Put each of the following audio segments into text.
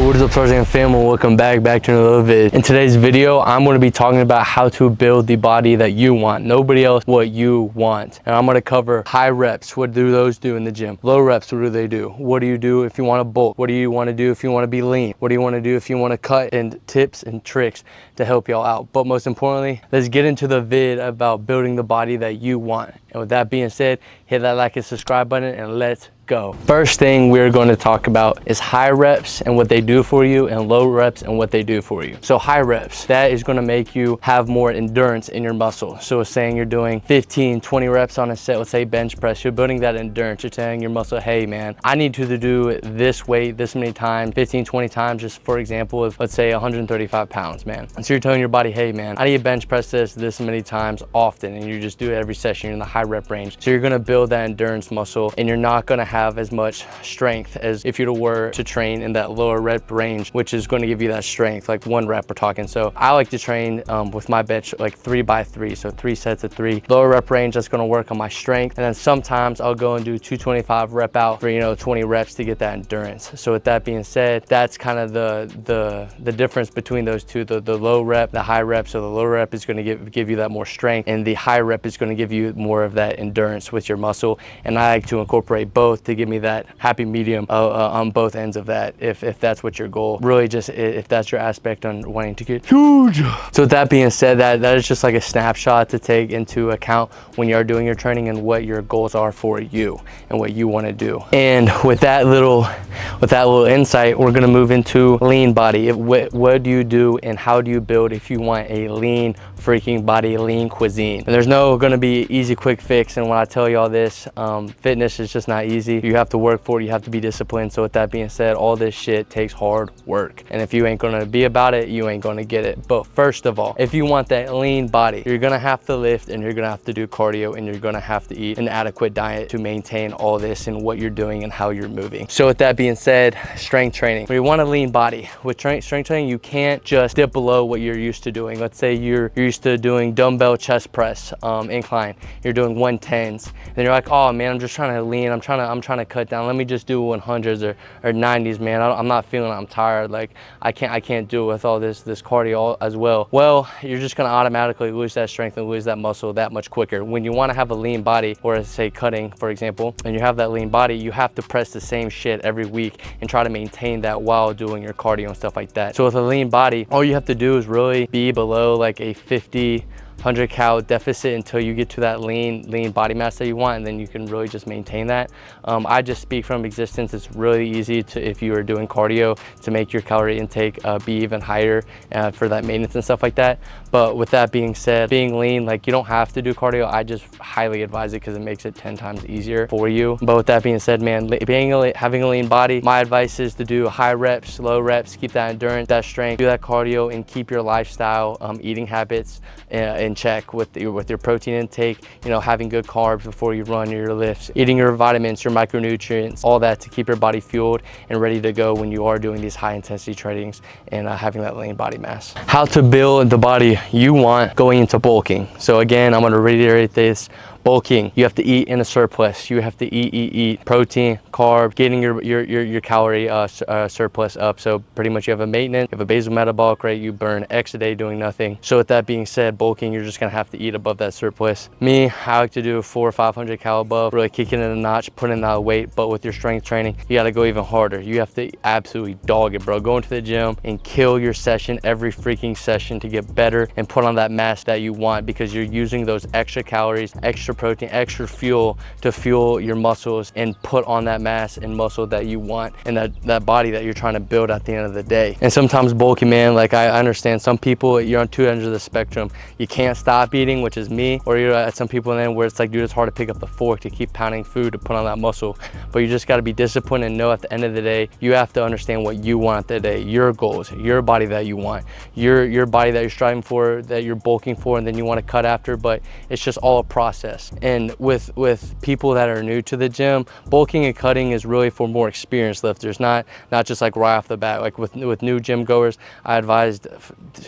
What is up, Tarzan family? Welcome back to another vid. In today's video, I'm going to be talking about how to build the body that you want. Nobody else, what you want. And I'm going to cover high reps. What do those do in the gym? Low reps, what do they do? What do you do if you want to bulk? What do you want to do if you want to be lean? What do you want to do if you want to cut? And tips and tricks to help y'all out. But most importantly, let's get into the vid about building the body that you want. And with that being said, hit that like and subscribe button and let's go. First thing we're going to talk about is high reps and what they do for you, and low reps and what they do for you. So high reps, that is going to make you have more endurance in your muscle. So it's saying you're doing 15, 20 reps on a set, let's say bench press, you're building that endurance. You're telling your muscle, hey man, I need you to do this weight this many times, 15, 20 times, just for example, of let's say 135 pounds, man. And so you're telling your body, hey man, I need to bench press this many times often, and you just do it every session. You're in the high rep range. So you're going to build that endurance muscle, and you're not going to have as much strength as if you were to train in that lower rep range, which is going to give you that strength, like 1 rep we're talking. So I like to train with my bench like 3 by 3, so 3 sets of 3. Lower rep range, that's going to work on my strength, and then sometimes I'll go and do 225 rep out for 20 reps to get that endurance. So with that being said, that's kind of the difference between those two, the low rep, the high rep. So the low rep is going to give you that more strength, and the high rep is going to give you more of that endurance with your muscle. And I like to incorporate both to give me that happy medium on both ends of that, if that's what your goal, really just if that's your aspect on wanting to get huge. So with that being said, that is just like a snapshot to take into account when you are doing your training and what your goals are for you and what you want to do. And with that little insight, we're going to move into lean body. What do you do and how do you build if you want a lean freaking body, lean cuisine? And there's no going to be easy quick fix. And when I tell you all this, fitness is just not easy. You have to work for it, you have to be disciplined. So with that being said, all this shit takes hard work, and if you ain't gonna be about it, you ain't gonna get it. But first of all, if you want that lean body, you're gonna have to lift, and you're gonna have to do cardio, and you're gonna have to eat an adequate diet to maintain all this and what you're doing and how you're moving. So with that being said, strength training. When you want a lean body, with strength training, you can't just dip below what you're used to doing. Let's say you're used to doing dumbbell chest press incline, you're doing 110s, and you're like, oh man, I'm just trying to lean, I'm trying to cut down, let me just do 100s or 90s, man. I'm not feeling it, I'm tired, like I can't do it with all this cardio as well. Well, you're just gonna automatically lose that strength and lose that muscle that much quicker. When you want to have a lean body, or say cutting for example, and you have that lean body, you have to press the same shit every week and try to maintain that while doing your cardio and stuff like that. So with a lean body, all you have to do is really be below like a 100 cal deficit until you get to that lean body mass that you want, and then you can really just maintain that. I just speak from existence. It's really easy to, if you are doing cardio, to make your calorie intake be even higher for that maintenance and stuff like that. But with that being said, being lean, like you don't have to do cardio. I just highly advise it because it makes it 10 times easier for you. But with that being said, man, having a lean body, my advice is to do high reps, low reps, keep that endurance, that strength, do that cardio, and keep your lifestyle eating habits in check with your protein intake, having good carbs before you run your lifts, eating your vitamins, your micronutrients, all that to keep your body fueled and ready to go when you are doing these high intensity trainings and having that lean body mass. How to build the body you want going into bulking. So again, I'm going to reiterate this. Bulking, you have to eat in a surplus. You have to eat protein, carb, getting your calorie surplus up. So pretty much you have a maintenance, you have a basal metabolic rate, you burn X a day doing nothing. So with that being said, bulking, you're just gonna have to eat above that surplus. Me, I like to do 400 or 500 cal above, really kicking it a notch, putting that weight. But with your strength training, you gotta go even harder. You have to absolutely dog it, bro. Go into the gym and kill your session every freaking session to get better and put on that mass that you want, because you're using those extra calories, extra protein, extra fuel to fuel your muscles and put on that mass and muscle that you want and that body that you're trying to build at the end of the day. And sometimes bulking, man, like I understand some people, you're on two ends of the spectrum. You can't stop eating, which is me, or you're at some people then where it's like, dude, it's hard to pick up the fork to keep pounding food to put on that muscle. But you just got to be disciplined and know at the end of the day, you have to understand what you want at the day, your goals, your body that you want, your body that you're striving for, that you're bulking for, and then you want to cut after. But it's just all a process. process. And with people that are new to the gym, bulking and cutting is really for more experienced lifters, not just like right off the bat. Like with new gym goers, I advised,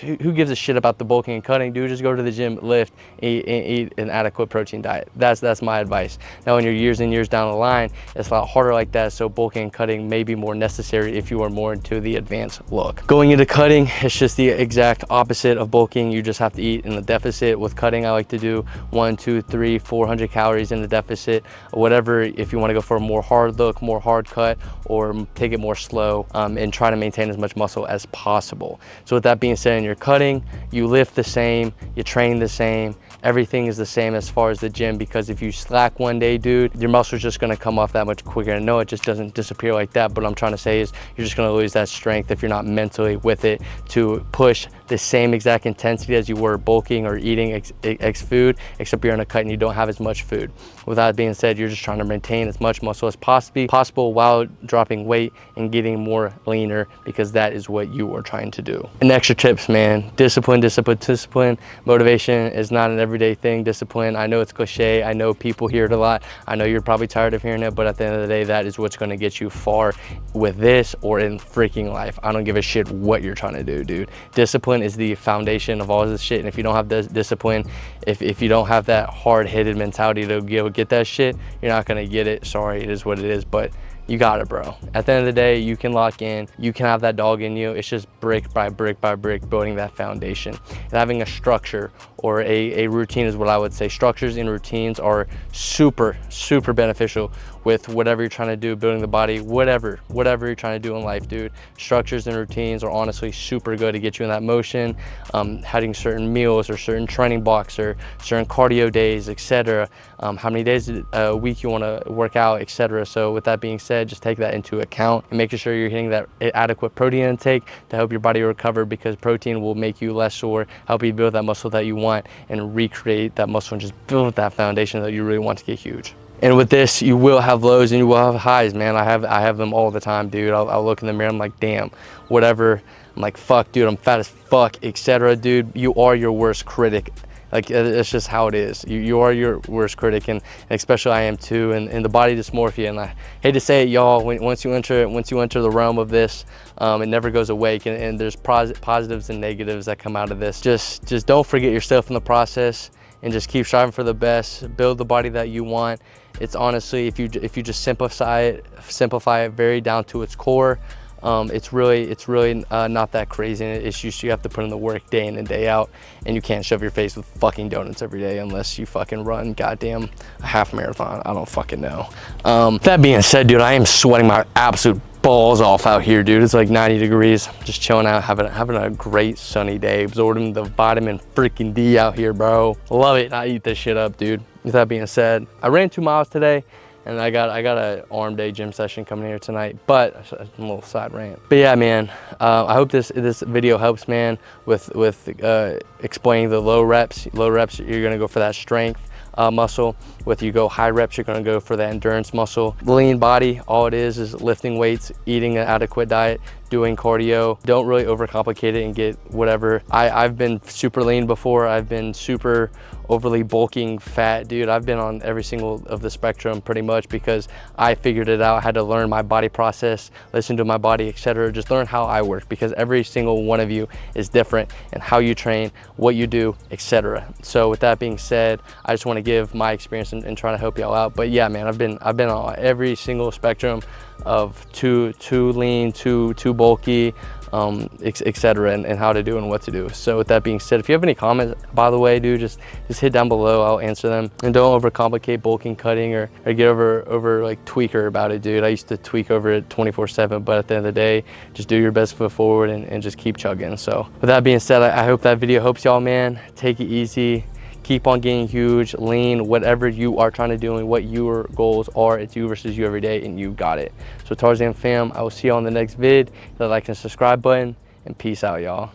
who gives a shit about the bulking and cutting, dude? Just go to the gym, lift, eat an adequate protein diet. That's my advice. Now when you're years and years down the line, it's a lot harder like that, so bulking and cutting may be more necessary if you are more into the advanced look. Going into cutting, it's just the exact opposite of bulking. You just have to eat in the deficit. With cutting, I like to do 1, 2, 3, 400 calories in the deficit, whatever, if you want to go for a more hard look, more hard cut, or take it more slow, and try to maintain as much muscle as possible. So with that being said, in your cutting, you lift the same, you train the same, everything is the same as far as the gym, because if you slack one day, dude, your muscle's just going to come off that much quicker. And no, it just doesn't disappear like that, but what I'm trying to say is you're just going to lose that strength if you're not mentally with it to push the same exact intensity as you were bulking or eating X food, except you're in a cut and you don't have as much food. With that being said, you're just trying to maintain as much muscle as possible while dropping weight and getting more leaner, because that is what you are trying to do. And extra tips, man: discipline. Motivation is not an everyday thing. Discipline, I know it's cliche, I know people hear it a lot, I know you're probably tired of hearing it, but at the end of the day, that is what's going to get you far with this or in freaking life. I don't give a shit what you're trying to do, dude. Discipline is the foundation of all this shit, and if you don't have this discipline, if you don't have that hard-headed mentality to be able to get that shit, you're not going to get it. Sorry, it is what it is, but you got it, bro. At the end of the day, you can lock in, you can have that dog in you. It's just brick by brick by brick building that foundation. And having a structure or a routine is what I would say. Structures and routines are super beneficial with whatever you're trying to do, building the body, whatever you're trying to do in life, dude. Structures and routines are honestly super good to get you in that motion. Having certain meals or certain training blocks or certain cardio days, etc. How many days a week you want to work out, etc. So with that being said, just take that into account and making sure you're hitting that adequate protein intake to help your body recover, because protein will make you less sore, help you build that muscle that you want, and recreate that muscle and just build that foundation that you really want to get huge. And with this, you will have lows and you will have highs, man. I have them all the time, dude. I'll look in the mirror, I'm like, damn, whatever. I'm like, fuck, dude, I'm fat as fuck, etc. Dude, you are your worst critic. Like, it's just how it is. You are your worst critic, and especially I am too. And the body dysmorphia, and I hate to say it, y'all, once you enter the realm of this, it never goes away. And there's positives and negatives that come out of this. Just don't forget yourself in the process, and just keep striving for the best. Build the body that you want. It's honestly, if you just simplify it very down to its core, it's really not that crazy. And it's just, you have to put in the work day in and day out, and you can't shove your face with fucking donuts every day unless you fucking run goddamn a half marathon. I don't fucking know. That being said, dude, I am sweating my absolute balls off out here, dude. It's like 90 degrees, just chilling out, having a great sunny day, absorbing the vitamin freaking D out here, bro. Love it. I eat this shit up, dude. With that being said, I ran 2 miles today, and I got an arm day gym session coming here tonight, but a little side rant. But yeah, man, I hope this video helps, man, with explaining the low reps. Low reps, you're gonna go for that strength muscle. With you go high reps, you're gonna go for the endurance muscle. Lean body, all it is lifting weights, eating an adequate diet, doing cardio. Don't really overcomplicate it and get whatever. I've been super lean before. I've been super overly bulking fat, dude. I've been on every single of the spectrum pretty much, because I figured it out. I had to learn my body process, listen to my body, etc. Just learn how I work, because every single one of you is different, and how you train, what you do, etc. So with that being said, I just want to give my experience and trying to help y'all out. But yeah, man, I've been on every single spectrum of too lean, too bulky, etc. and how to do and what to do. So with that being said, if you have any comments, by the way, dude, just hit down below. I'll answer them. And don't overcomplicate bulking, cutting, or get over like tweaker about it, dude. I used to tweak over it 24/7, but at the end of the day, just do your best foot forward and just keep chugging. So with that being said, I hope that video helps y'all, man. Take it easy. Keep on getting huge, lean, whatever you are trying to do and what your goals are. It's you versus you every day, and you got it. So Tarzan fam, I will see you on the next vid. Hit the like and subscribe button, and peace out, y'all.